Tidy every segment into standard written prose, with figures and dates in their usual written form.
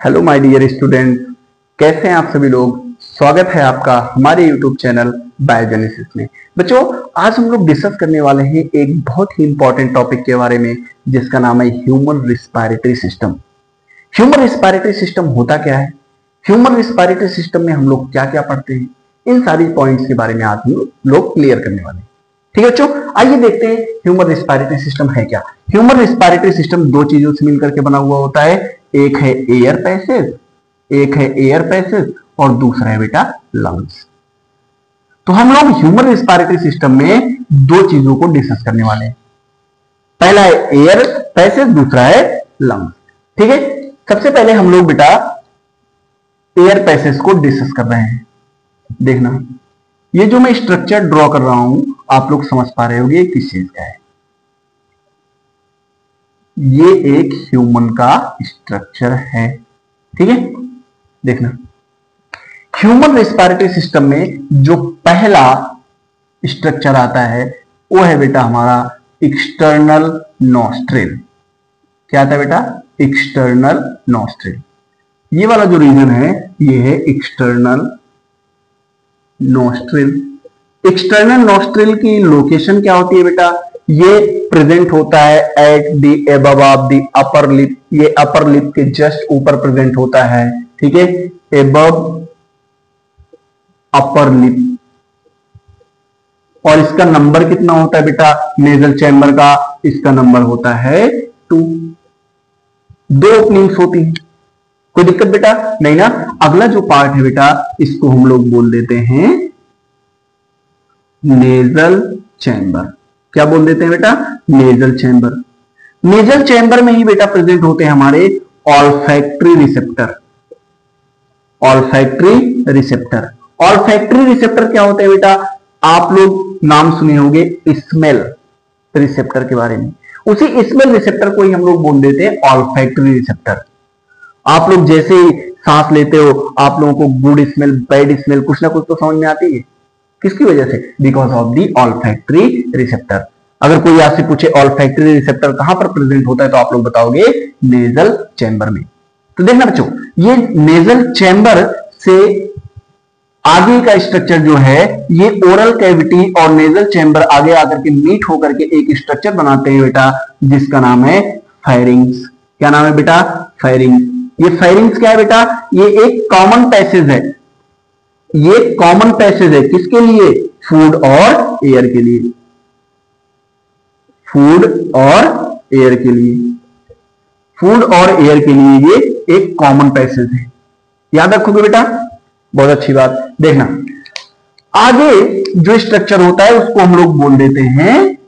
Hello my dear student, कैसे हैं आप सभी लोग। स्वागत है आपका हमारे यूट्यूब चैनल बायोजेनेसिस में। बच्चों, आज हम लोग डिस्कस करने वाले हैं एक बहुत ही इंपॉर्टेंट टॉपिक के बारे में, जिसका नाम है human respiratory system. Human respiratory system होता क्या है, ह्यूमन रिस्पायरेटरी सिस्टम में हम लोग क्या क्या पढ़ते हैं, इन सारी पॉइंट्स के बारे में आज हम लोग क्लियर करने वाले हैं। ठीक है बच्चों, आइए देखते हैं ह्यूमन रिस्पायरेटरी सिस्टम है क्या। ह्यूमन रिस्पायरेटरी सिस्टम दो चीजों से मिलकर के बना हुआ होता है, एक है एयर पैसेज और दूसरा है बेटा लंग्स। तो हम लोग ह्यूमन रिस्पायरेटरी सिस्टम में दो चीजों को डिस्कस करने वाले हैं, पहला है एयर पैसेज, दूसरा है लंग्स। ठीक है, सबसे पहले हम लोग बेटा एयर पैसेज को डिस्कस कर रहे हैं। देखना, ये जो मैं स्ट्रक्चर ड्रॉ कर रहा हूं, आप लोग समझ पा रहे होंगे किस चीज का है। ये एक ह्यूमन का स्ट्रक्चर है। ठीक है, देखना, ह्यूमन रिस्पायरेटरी सिस्टम में जो पहला स्ट्रक्चर आता है वो है बेटा हमारा एक्सटर्नल नॉस्ट्रिल। क्या आता है बेटा? External nostril. ये वाला जो रीजन है ये है एक्सटर्नल नॉस्ट्रिल। एक्सटर्नल नॉस्ट्रिल की लोकेशन क्या होती है बेटा? ये प्रेजेंट होता है at the above of the upper lip. ये अपर लिप के जस्ट ऊपर प्रेजेंट होता है। ठीक है, एबव अपर लिप। और इसका नंबर कितना होता है बेटा नेजल चैम्बर का? इसका नंबर होता है 2। दो ओपनिंग्स होती है, कोई दिक्कत बेटा नहीं ना। अगला जो पार्ट है बेटा, इसको हम लोग बोल देते हैं नेजल चैम्बर। क्या बोल देते हैं बेटा? Nasal chamber. नेजल चैम्बर में ही बेटा प्रेजेंट होते हैं हमारे olfactory receptor. Olfactory receptor, olfactory receptor क्या होते हैं बेटा? आप लोग नाम सुने होंगे स्मेल रिसेप्टर के बारे में। उसी स्मेल रिसेप्टर को ही हम लोग बोल देते हैं ऑल्फैक्टरी रिसेप्टर। आप लोग जैसे ही सांस लेते हो, आप लोगों को गुड स्मेल, बैड स्मेल कुछ ना कुछ तो समझ में आती है। किसकी वजह से? Because of the olfactory receptor. अगर कोई आपसे पूछे ऑल्फैक्टरी रिसेप्टर कहां पर प्रेजेंट होता है, तो आप लोग बताओगे नेजल चैम्बर में। तो देखना बच्चों, ये नेजल चैम्बर से आगे का स्ट्रक्चर जो है, ये ओरल कैविटी और नेजल चैम्बर आगे आकर के मीट होकर के एक स्ट्रक्चर बनाते हैं बेटा, जिसका नाम है फेरिंग्स। क्या नाम है बेटा? फेरिंग्स। ये फेरिंग्स क्या है बेटा? ये एक कॉमन पैसेज है। ये कॉमन पैसेज है किसके लिए? फूड और एयर के लिए। फूड और एयर के लिए, फूड और एयर के लिए ये एक कॉमन पैसेज है। याद रखोगे बेटा, बहुत अच्छी बात। देखना, आगे जो स्ट्रक्चर होता है उसको हम लोग बोल देते हैं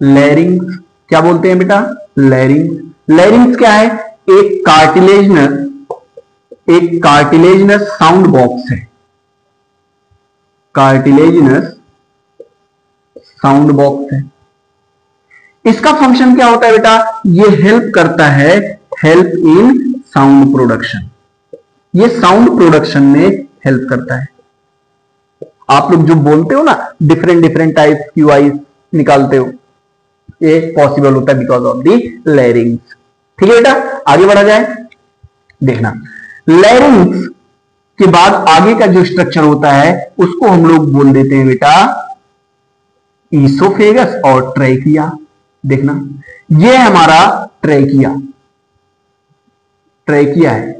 लैरिंग्स। क्या बोलते हैं बेटा? लैरिंग्स। लैरिंग्स क्या है? एक कार्टिलेजिनस साउंड बॉक्स है। कार्टिलेजिनस साउंड बॉक्स है। इसका फंक्शन क्या होता है बेटा? ये हेल्प करता है, हेल्प इन साउंड प्रोडक्शन। ये साउंड प्रोडक्शन में हेल्प करता है। आप लोग जो बोलते हो ना, डिफरेंट टाइप्स की वॉइस निकालते हो, ये पॉसिबल होता है बिकॉज ऑफ दी लैरिंग्स। ठीक है बेटा, आगे बढ़ा जाए। देखना, लैरिंग्स के बाद आगे का जो स्ट्रक्चर होता है उसको हम लोग बोल देते हैं बेटा ईसोफेगस और ट्रैकिया। देखना, ये हमारा ट्रैकिया है।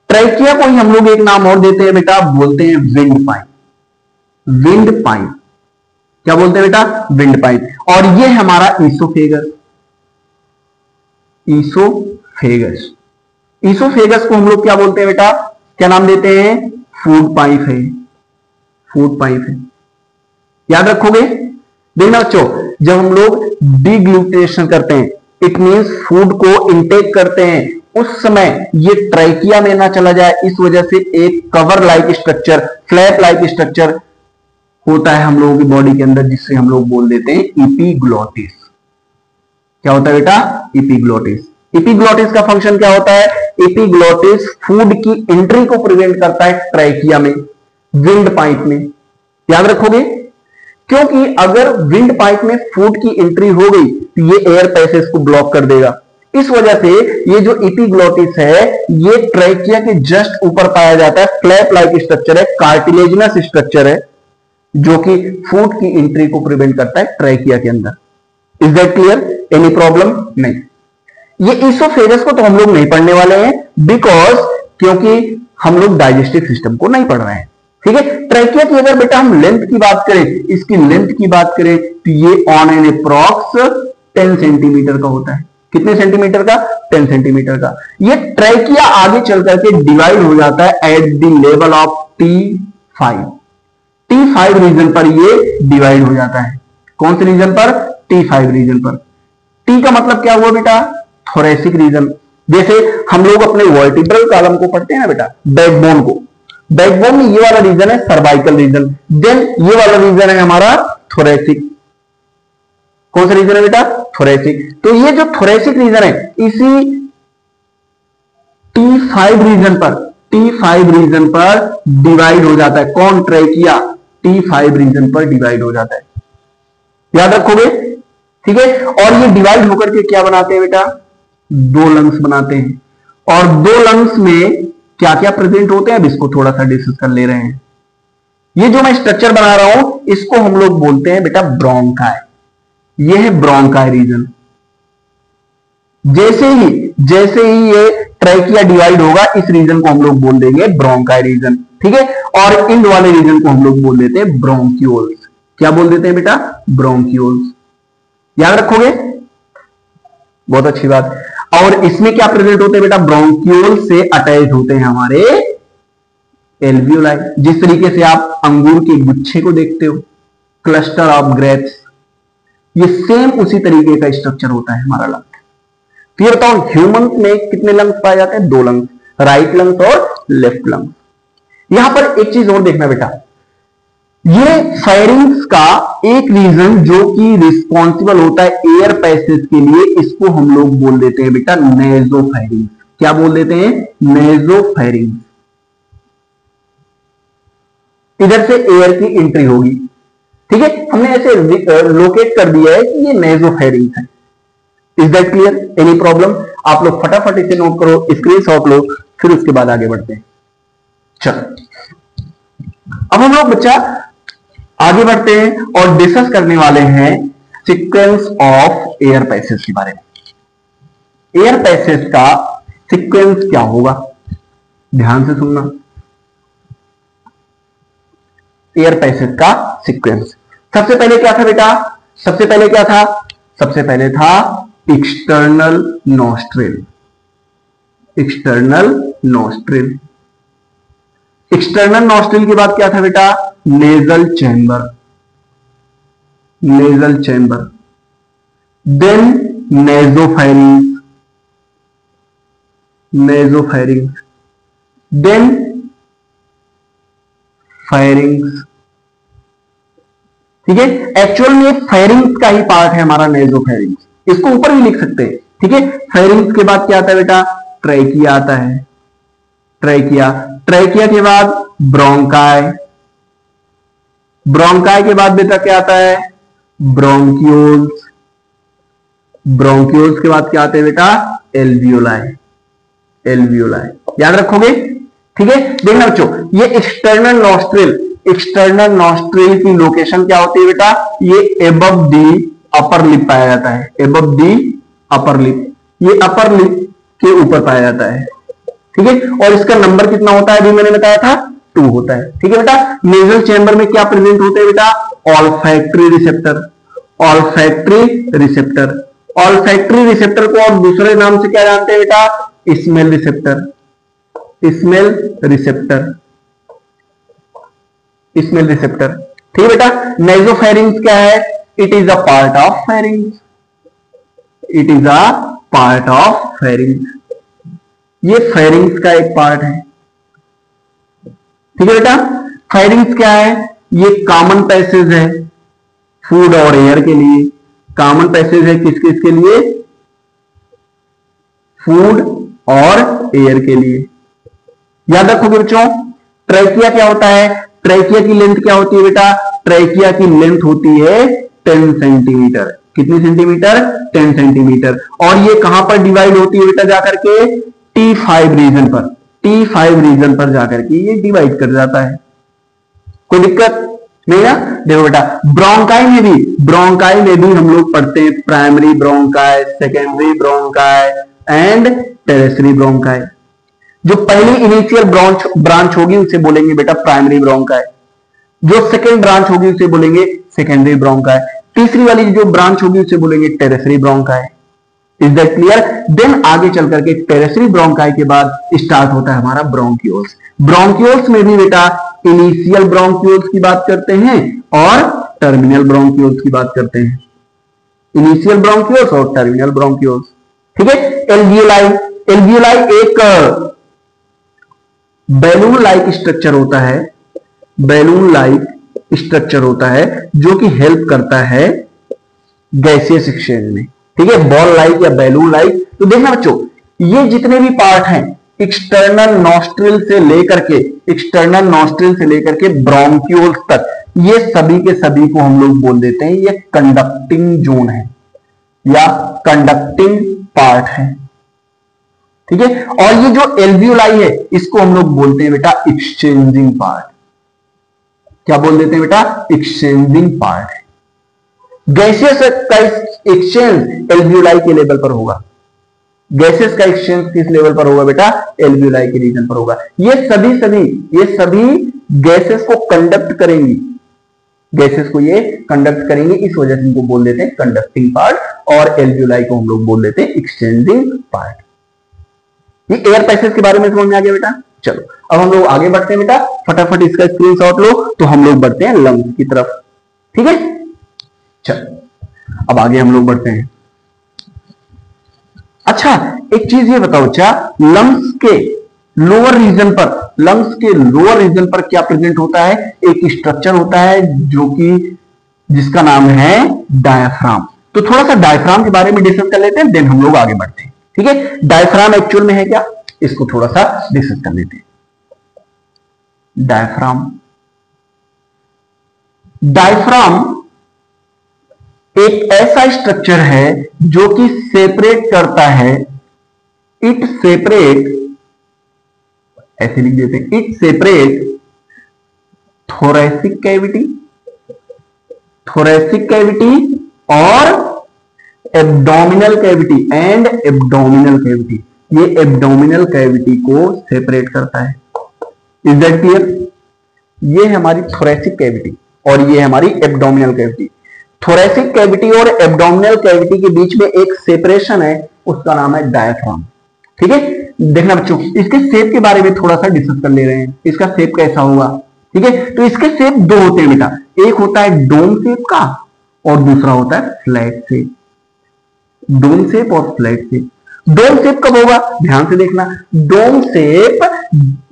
ट्रैकिया को ही हम लोग एक नाम और देते हैं बेटा, बोलते हैं विंड पाइप। Wind pipe. क्या बोलते हैं बेटा? Wind pipe. और ये हमारा ईसोफेगस। ईसोफेगस, ईसोफेगस को हम लोग क्या बोलते हैं बेटा? क्या नाम देते हैं? फूड पाइप है। फूड पाइप है, याद रखोगे। देखना बच्चों, जब हम लोग डिग्लूटेशन करते हैं, इट मींस फूड को इनटेक करते हैं, उस समय ये ट्रैकिया में ना चला जाए, इस वजह से एक cover like structure, flap like structure होता है हम लोगों की बॉडी के अंदर, जिससे हम लोग बोल देते हैं इपीग्लॉटिस। क्या होता है बेटा? इपीग्लॉटिस। इपीग्लॉटिस का फंक्शन क्या होता है? एपिग्लॉटिस फूड की एंट्री को प्रिवेंट करता है ट्रैकिया में, विंड पाइप में। याद रखोगे, क्योंकि अगर विंड पाइप में फूड की एंट्री हो गई तो ये एयर पैसेज को ब्लॉक कर देगा, इस वजह से ये जो एपिग्लोटिस है ये ट्रैकिया के जस्ट ऊपर पाया जाता है। फ्लैप लाइक स्ट्रक्चर है, कार्टिलेजिनस स्ट्रक्चर है, जो कि फूड की एंट्री को प्रिवेंट करता है ट्रैकिया के अंदर। Is that clear? Any problem? नहीं। ये इसोफेगस को तो हम लोग नहीं पढ़ने वाले हैं, बिकॉज क्योंकि हम लोग डाइजेस्टिव सिस्टम को नहीं पढ़ रहे हैं। ठीक है, ट्रैकिया की अगर बेटा हम लेंथ की बात करें, इसकी लेंथ की बात करें, तो ये ऑन एन अप्रॉक्स 10 सेंटीमीटर का होता है। कितने सेंटीमीटर का? 10 सेंटीमीटर का। ये ट्रैकिया आगे चल करके डिवाइड हो जाता है at the level of T5। T5 region पर ये डिवाइड हो जाता है। कौन से रीजन पर? T5 रीजन पर। T का मतलब क्या हुआ बेटा? Thoracic region. जैसे हम लोग अपने वर्टिब्रल कॉलम को पढ़ते हैं ना बेटा, बैकबोन को, बैकबोन में ये वाला रीजन है सर्वाइकल रीजन, देन ये वाला रीजन है हमारा थोरेसिक। कौन सा रीजन है बेटा? थोरेसिक। तो ये जो थोरेसिक रीजन है इसी T5 रीजन पर डिवाइड हो जाता है। कौन? ट्रैकिया T5 रीजन पर डिवाइड हो जाता है। याद रखोगे? ठीक है। और ये डिवाइड होकर के क्या बनाते हैं बेटा? 2 लंग्स बनाते हैं। और 2 लंग्स में क्या क्या प्रेजेंट होते हैं अब इसको थोड़ा सा डिस्कस कर ले रहे हैं। ये जो मैं स्ट्रक्चर बना रहा हूं इसको हम लोग बोलते हैं बेटा ब्रोंकाई। ये है ब्रोंकाई रीजन। जैसे ही ये ट्रैकिया डिवाइड होगा इस रीजन को हम लोग बोल देंगे ब्रोंकाई रीजन। ठीक है। और इन वाले रीजन को हम लोग बोल देते हैं ब्रोंक्यूल्स। क्या बोल देते हैं बेटा? ब्रोंक्यूल्स। याद रखोगे? बहुत अच्छी बात। और इसमें क्या प्रेजेंट होते हैं बेटा? ब्रोंक्यूल से अटैच होते हैं हमारे एल्वियोलाई। जिस तरीके से आप अंगूर के गुच्छे को देखते हो, क्लस्टर ऑफ ग्रेप्स, ये सेम उसी तरीके का स्ट्रक्चर होता है हमारा लंग। तो ये बताओ ह्यूमन में कितने लंग्स पाए जाते हैं? 2 लंग्स, राइट लंग्स और लेफ्ट लंग्स। यहां पर एक चीज और देखना बेटा, ये फेरिंग्स का एक रीजन जो कि रिस्पॉन्सिबल होता है एयर पैसेज के लिए, इसको हम लोग बोल देते हैं बेटा नेजोफेरिंग्स। क्या बोल देते हैं? नेजोफेरिंग्स। इधर से एयर की एंट्री होगी। ठीक है, हमने ऐसे लोकेट कर दिया है कि ये नेजोफेरिंग्स है। Is that clear? Any problem? आप लोग फटाफट इसे नोट करो, स्क्रीनशॉट लो, फिर उसके बाद आगे बढ़ते हैं। चलो अब हम लोग बच्चा आगे बढ़ते हैं और डिस्कस करने वाले हैं सीक्वेंस ऑफ एयर पैसेज के बारे में। एयर पैसेज का सीक्वेंस क्या होगा? ध्यान से सुनना। एयर पैसेज का सीक्वेंस सबसे पहले क्या था बेटा? सबसे पहले क्या था? सबसे पहले था external nostril. External nostril. External nostril के बाद क्या था बेटा? Nasal chamber. Nasal chamber, then nasopharynx. Nasopharynx, then pharynx. ठीक है, एक्चुअल में फेरिंग्स का ही पार्ट है हमारा नेजोफेरिंग्स। इसको ऊपर भी लिख सकते हैं। ठीक है, फेरिंग्स के बाद क्या आता है बेटा? ट्रैकिया आता है। ट्रैकिया, ट्रैकिया के बाद ब्रोंकाई। ब्रोंकाई के बाद बेटा क्या आता है? ब्रोंक्यूल्स। ब्रोंक्यूल्स के बाद क्या आते हैं बेटा? एल्वियोलाई। एल्वियोलाई, याद रखोगे? ठीक है, देखना बच्चों, ये एक्सटर्नल नॉस्ट्रिल, एक्सटर्नल नॉस्ट्रिल की लोकेशन क्या होती है बेटा? ये एबव दी अपर लिप पाया जाता है। एबव दी अपर लिप, ये अपर लिप के ऊपर पाया जाता है। ठीक है, और इसका नंबर कितना होता है? अभी मैंने बताया था 2 होता है। ठीक है बेटा, नेजल चैम्बर में क्या प्रेजेंट होते हैं बेटा? Olfactory receptor. Olfactory receptor, olfactory receptor को और दूसरे नाम से क्या जानते हैं बेटा? Smell receptor. Smell receptor, smell receptor. ठीक है बेटा, नेजोफेरिंग्स क्या है? It is a part of pharynx. It is a part of pharynx. ये फेरिंग्स का एक पार्ट है। ठीक है बेटा, फेरिंग्स क्या है? ये कॉमन पैसेज है फूड और एयर के लिए। कॉमन पैसेज है किस किस के लिए? फूड और एयर के लिए। याद रखोगे बच्चों, ट्रैकिया क्या होता है? ट्रैकिया की लेंथ क्या होती है बेटा? ट्रैकिया की लेंथ होती है 10 सेंटीमीटर। कितनी सेंटीमीटर? 10 सेंटीमीटर। और ये कहां पर डिवाइड होती है बेटा? जाकर के T5 रीजन पर, T5 रीजन पर जाकर के ये डिवाइड कर जाता है। कोई दिक्कत नहीं ना? देखो बेटा, ब्रोंकाई में भी हम लोग पढ़ते हैं primary bronchi, secondary bronchi and tertiary bronchi. जो पहली इनिशियल ब्रांच होगी उसे बोलेंगे बेटा प्राइमरी ब्रोंकाई, जो सेकेंड ब्रांच होगी उसे बोलेंगे सेकेंडरी ब्रोंकाई, तीसरी वाली जो ब्रांच होगी उसे बोलेंगे tertiary bronchi. Is that clear? Then आगे चल करके टेरेसरी ब्रोंकाई के बाद स्टार्ट होता है हमारा ब्रोंकियोल्स। ब्रोंकियोल्स में भी बेटा इनिशियल ब्रोंकियोल्स की बात करते हैं और टर्मिनल ब्रोंकियोल्स की बात करते हैं। इनिशियल ब्रोंकियोल्स और टर्मिनल ब्रोंकियोल्स। ठीक है। एल्वियोलाई एक बैलून लाइक स्ट्रक्चर होता है, बैलून लाइक स्ट्रक्चर होता है जो कि हेल्प करता है गैसियस एक्सचेंज में। ठीक है, बॉल लाइक या बैलून लाइक। तो देखना बच्चों, ये जितने भी पार्ट हैं एक्सटर्नल नॉस्ट्रिल से लेकर के ब्रोंकियोल्स तक, ये सभी के सभी को हम लोग बोल देते हैं ये कंडक्टिंग जोन है या कंडक्टिंग पार्ट है। ठीक है। और ये जो एल्वियोलाई है इसको हम लोग बोलते हैं बेटा एक्सचेंजिंग पार्ट। क्या बोल देते हैं बेटा? Exchanging part. गैसियस का एक्सचेंज एल्वियोलाई के लेवल पर होगा। गैसेस का एक्सचेंज किस लेवल पर होगा बेटा? एल्वियोलाई के रीजन पर होगा। ये सभी गैसेस को कंडक्ट करेंगी, गैसेस को ये कंडक्ट करेंगे, इस वजह से इनको बोल देते हैं कंडक्टिंग पार्ट और एल्वियोलाई को हम लोग बोल देते हैं एक्सचेंजिंग पार्ट। ये एयर पैसेज के बारे में समझ में आ गया बेटा? चलो अब हम लोग आगे बढ़ते हैं बेटा, फटाफट इसका स्क्रीनशॉट लो। तो हम लोग बढ़ते हैं लंग्स की तरफ। ठीक है, चलो अब आगे हम लोग बढ़ते हैं। अच्छा एक चीज ये बताओ बच्चा, लंग्स के लोअर रीजन पर क्या प्रेजेंट होता है? एक स्ट्रक्चर होता है जो कि जिसका नाम है डायफ्राम। तो थोड़ा सा डायफ्राम के बारे में डिस्कस कर लेते हैं, देन हम लोग आगे बढ़ते हैं। ठीक है, डायफ्राम एक्चुअल में है क्या, इसको थोड़ा सा डिस्कस कर लेते हैं। डायफ्राम एक ऐसा स्ट्रक्चर है जो कि सेपरेट करता है, इट सेपरेट, ऐसे लिख देते हैं, इट सेपरेट थोरैसिक कैविटी और abdominal cavity and abdominal cavity. ये एब्डोमिनल कैविटी को सेपरेट करता है। Is that clear? ये है हमारी थोरैसिक कैविटी और ये है हमारी एब्डोमिनल कैविटी। थोरैसिक कैविटी और एब्डोमिनल कैविटी के बीच में एक सेपरेशन है, उसका नाम है डायफ्राम। ठीक है, देखना बच्चों, इसके शेप के बारे में थोड़ा सा डिस्कस कर ले रहे हैं। इसका शेप कैसा होगा? ठीक है, तो इसके शेप दो होते हैं बेटा, एक होता है डोम शेप का और दूसरा होता है फ्लैट शेप। डोम शेप और फ्लैट शेप। डोम शेप कब होगा? ध्यान से देखना, डोम शेप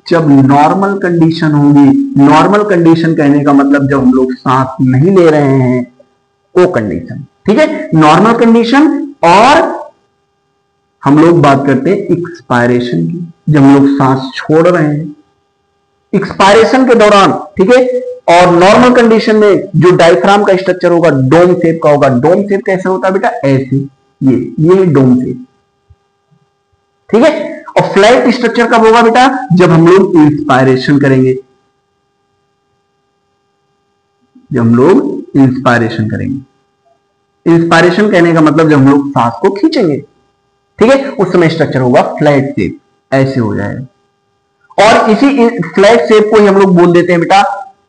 जब नॉर्मल कंडीशन होगी। नॉर्मल कंडीशन कहने का मतलब जब हम लोग सांस नहीं ले रहे हैं वो कंडीशन। ठीक है, नॉर्मल कंडीशन। और हम लोग बात करते हैं एक्सपायरेशन की, जब हम लोग सांस छोड़ रहे हैं एक्सपायरेशन के दौरान। ठीक है, और नॉर्मल कंडीशन में जो डायफ्राम का स्ट्रक्चर होगा डोम शेप का होगा। डोम शेप कैसे होता है बेटा? ऐसे, ये डोम शेप। ठीक है, और फ्लैट स्ट्रक्चर कब होगा बेटा? जब हम लोग इंस्पायरेशन करेंगे, जब हम लोग इंस्पायरेशन करेंगे। इंस्पायरेशन कहने का मतलब जब हम लोग सांस को खींचेंगे, ठीक है, उस समय स्ट्रक्चर होगा फ्लैट शेप, ऐसे हो जाएगा। और इसी फ्लैट शेप को ही हम लोग बोल देते हैं बेटा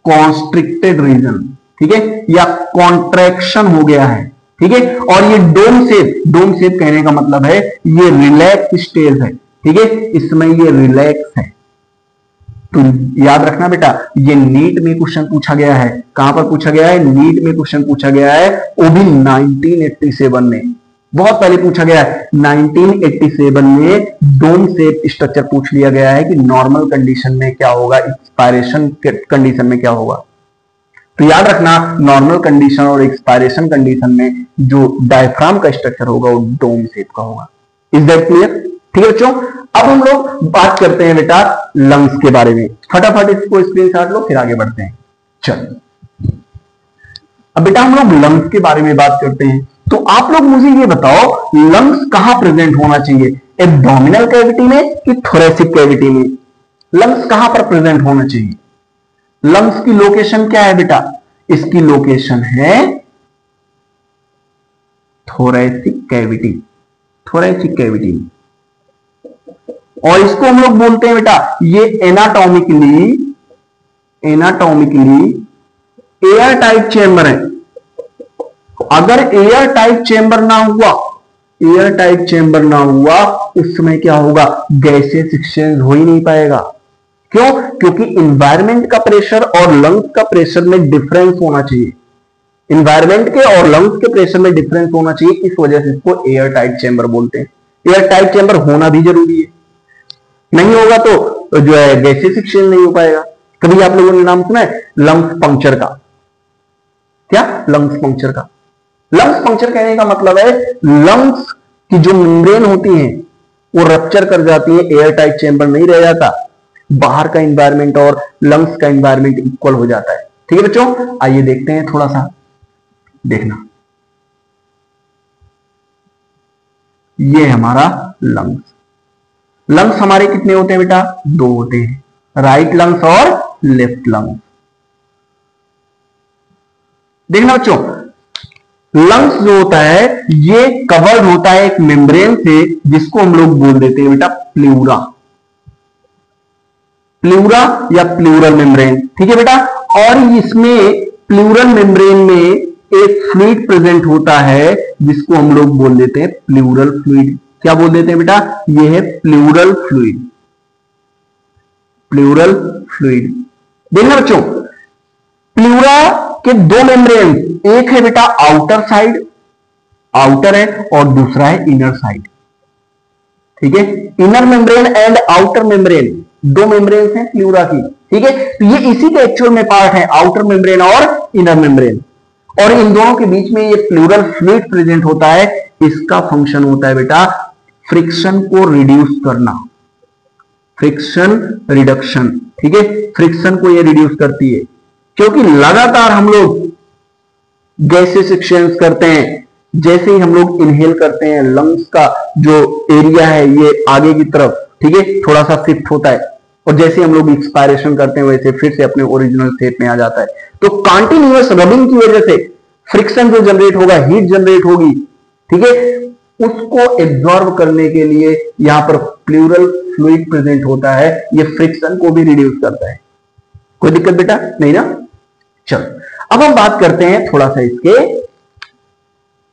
कॉन्स्ट्रिक्टेड रीजन। ठीक है, या कॉन्ट्रैक्शन हो गया है। ठीक है, और ये डोम शेप कहने का मतलब है ये रिलैक्स स्टेज है। ठीक है, इसमें ये रिलैक्स है। तो याद रखना बेटा, ये नीट में क्वेश्चन पूछा गया है। कहां पर पूछा गया है? नीट में क्वेश्चन पूछा गया है, वो भी 1987 में, बहुत पहले पूछा गया है। 1987 में डोम शेप स्ट्रक्चर पूछ लिया गया है कि नॉर्मल कंडीशन में क्या होगा, एक्सपायरेशन कंडीशन में क्या होगा। तो याद रखना, नॉर्मल कंडीशन और एक्सपायरेशन कंडीशन में जो डायफ्राम का स्ट्रक्चर होगा वो डोम शेप का होगा। Is that clear? ठीक है बच्चों, अब हम लोग बात करते हैं बेटा लंग्स के बारे में। फटाफट इसको स्क्रीनशॉट लो, फिर आगे बढ़ते हैं। चलो अब बेटा हम लोग लंग्स के बारे में बात करते हैं। तो आप लोग मुझे ये बताओ, लंग्स कहां प्रेजेंट होना चाहिए, एब्डोमिनल कैविटी में कि थोरेसिक कैविटी में? लंग्स कहां पर प्रेजेंट होना चाहिए? लंग्स की लोकेशन क्या है बेटा? इसकी लोकेशन है थोरेसिक कैविटी, थोरेसिक कैविटी में। और इसको हम लोग बोलते हैं बेटा, ये एनाटॉमिकली एयर टाइट चेंबर है। अगर एयर टाइट चेंबर ना हुआ, एयर टाइट चेंबर ना हुआ, उस समय क्या होगा? गैसेस एक्सचेंज हो ही नहीं पाएगा। क्यों? क्योंकि इन्वायरमेंट का प्रेशर और लंग्स का प्रेशर में डिफरेंस होना चाहिए। इन्वायरमेंट के और लंग्स के प्रेशर में डिफरेंस होना चाहिए, इस वजह से इसको एयर टाइट चेंबर बोलते हैं। एयर टाइट चेंबर होना भी जरूरी है, नहीं होगा तो जो है गैसेस एक्सचेंज नहीं हो पाएगा। कभी आप लोगों ने नाम सुना है लंग्स पंक्चर का? क्या? लंग्स पंक्चर का। लंग्स पंक्चर कहने का मतलब है लंग्स की जो मेम्ब्रेन होती है वो रप्चर कर जाती है, एयर टाइट चेंबर नहीं रह जाता, बाहर का एनवायरमेंट और लंग्स का एनवायरमेंट इक्वल हो जाता है। ठीक है बच्चों, आइए देखते हैं, थोड़ा सा देखना। ये हमारा लंग्स। लंग्स हमारे कितने होते हैं बेटा? दो होते हैं, राइट लंग्स और लेफ्ट लंग्स। देखना बच्चों, लंग्स जो होता है ये कवर्ड होता है एक मेम्ब्रेन से, जिसको हम लोग बोल देते हैं बेटा प्लूरा, प्लूरा या प्लूरल मेम्ब्रेन। ठीक है बेटा, और इसमें प्लूरल मेम्ब्रेन में एक फ्लूइड प्रेजेंट होता है जिसको हम लोग बोल देते हैं प्लूरल फ्लूइड। क्या बोल देते हैं बेटा? ये है प्लूरल फ्लूइड, प्लूरल फ्लूइड। देखना बच्चों, प्लूरा के दो मेम्ब्रेन, एक है बेटा आउटर साइड, आउटर है, और दूसरा है इनर साइड। ठीक है, inner membrane and outer membrane, दो मेम्ब्रेन हैं प्लूरा की। ठीक है, तो ये इसी के एक्चुअल में पार्ट है, आउटर मेम्ब्रेन और इनर मेम्ब्रेन, और इन दोनों के बीच में ये प्लूरल फ्लूइड प्रेजेंट होता है। इसका फंक्शन होता है बेटा फ्रिक्शन को रिड्यूस करना, फ्रिक्शन रिडक्शन। ठीक है, फ्रिक्शन को ये रिड्यूस करती है, क्योंकि लगातार हम लोग गैसेस एक्सचेंज करते हैं। जैसे ही हम लोग इनहेल करते हैं, लंग्स का जो एरिया है ये आगे की तरफ, ठीक है, थोड़ा सा शिफ्ट होता है, और जैसे हम लोग एक्सपायरेशन करते हैं वैसे फिर से अपने ओरिजिनल शेप में आ जाता है। तो कंटिन्यूअस रबिंग की वजह से फ्रिक्शन जो जनरेट होगा, हीट जनरेट होगी, ठीक है, उसको एब्जॉर्ब करने के लिए यहां पर प्लूरल फ्लूइड प्रेजेंट होता है, ये फ्रिक्शन को भी रिड्यूस करता है। कोई दिक्कत बेटा नहीं ना? चलो अब हम बात करते हैं थोड़ा सा इसके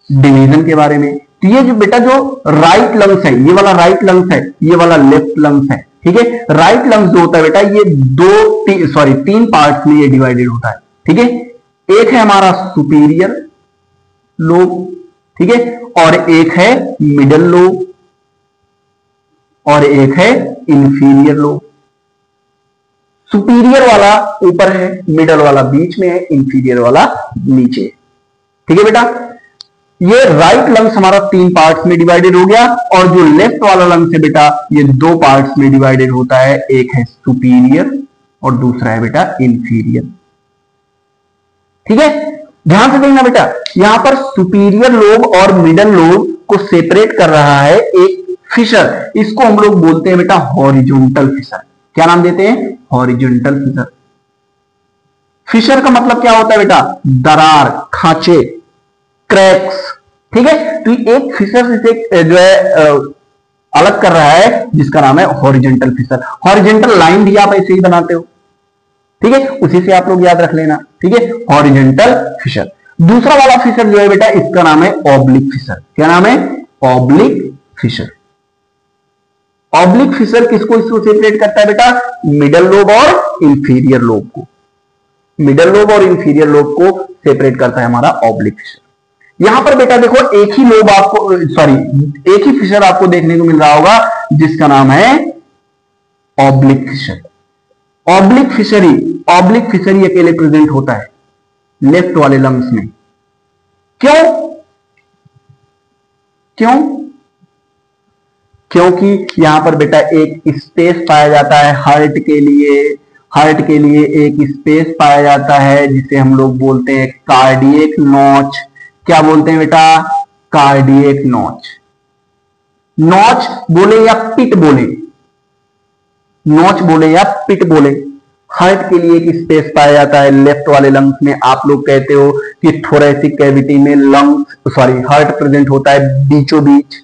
डिवीजन के बारे में। तो ये जो बेटा जो राइट लंग्स है, ये वाला राइट लंग्स है, ये वाला लेफ्ट लंग्स है। ठीक है, राइट लंग्स जो होता है बेटा ये तीन पार्ट्स में ये डिवाइडेड होता है। ठीक है, एक है हमारा सुपीरियर लोब, ठीक है, और एक है मिडल लोब, और एक है इंफीरियर लोब। सुपीरियर वाला ऊपर है, मिडल वाला बीच में है, इंफीरियर वाला नीचे। ठीक है बेटा, ये राइट लंग्स हमारा तीन पार्ट्स में डिवाइडेड हो गया, और जो लेफ्ट वाला लंग्स है बेटा ये दो पार्ट्स में डिवाइडेड होता है, एक है सुपीरियर और दूसरा है बेटा इंफीरियर। ठीक है, ध्यान से देखना बेटा, यहां पर सुपीरियर लोब और मिडल लोब को सेपरेट कर रहा है एक फिशर, इसको हम लोग बोलते हैं बेटा हॉरिजॉन्टल फिशर। क्या नाम देते हैं? Horizontal Fisher. फिशर का मतलब क्या होता है बेटा? दरार, खांचे, क्रैक्स। ठीक है, तो एक फिशर से जो है अलग कर रहा है, जिसका नाम है हॉरिजॉन्टल फिशर। हॉरिजॉन्टल लाइन भी आप ऐसे ही बनाते हो, ठीक है, उसी से आप लोग याद रख लेना। ठीक है, हॉरिजॉन्टल फिशर। दूसरा वाला फिशर जो है बेटा इसका नाम है ऑब्लिक फिशर। क्या नाम है? Oblique Fisher. ऑब्लिक फिशर किसको इसको सेपरेट करता है बेटा? मिडल लोब और इंफीरियर लोब को। मिडल लोब और इंफीरियर लोब को सेपरेट करता है हमारा ऑब्लिक फिशर। यहां पर बेटा देखो एक ही लोब आपको एक ही फिशर आपको देखने को मिल रहा होगा, जिसका नाम है ऑब्लिक फिशर। ऑब्लिक फिशरी अकेले प्रेजेंट होता है लेफ्ट वाले लंग्स में। क्यों? क्योंकि यहां पर बेटा एक स्पेस पाया जाता है हार्ट के लिए एक स्पेस पाया जाता है जिसे हम लोग बोलते हैं कार्डियक नॉच। क्या बोलते हैं बेटा? Cardiac notch. नॉच बोले या पिट बोले, नॉच बोले या पिट बोले, हार्ट के लिए एक स्पेस पाया जाता है लेफ्ट वाले लंग्स में। आप लोग कहते हो कि थोरेसिक कैविटी में लंग्स हार्ट प्रेजेंट होता है बीचों बीच,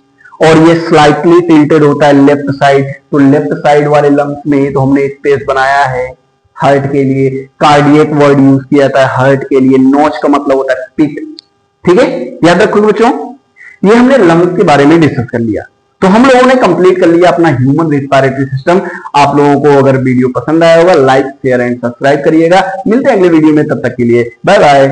और ये स्लाइटली टिल्टेड होता है लेफ्ट साइड। तो लेफ्ट साइड वाले लंग्स में तो हमने स्पेस बनाया है हार्ट के लिए। कार्डियक वर्ड यूज किया जाता है हार्ट के लिए। नॉच का मतलब होता है पिट। ठीक है, याद रखोगे बच्चों। ये हमने लंग्स के बारे में डिस्कस कर लिया। तो हम लोगों ने कंप्लीट कर लिया अपना ह्यूमन रेस्पिरेटरी सिस्टम। आप लोगों को अगर वीडियो पसंद आया होगा लाइक शेयर एंड सब्सक्राइब करिएगा। मिलते हैं अगले वीडियो में, तब तक के लिए बाय बाय।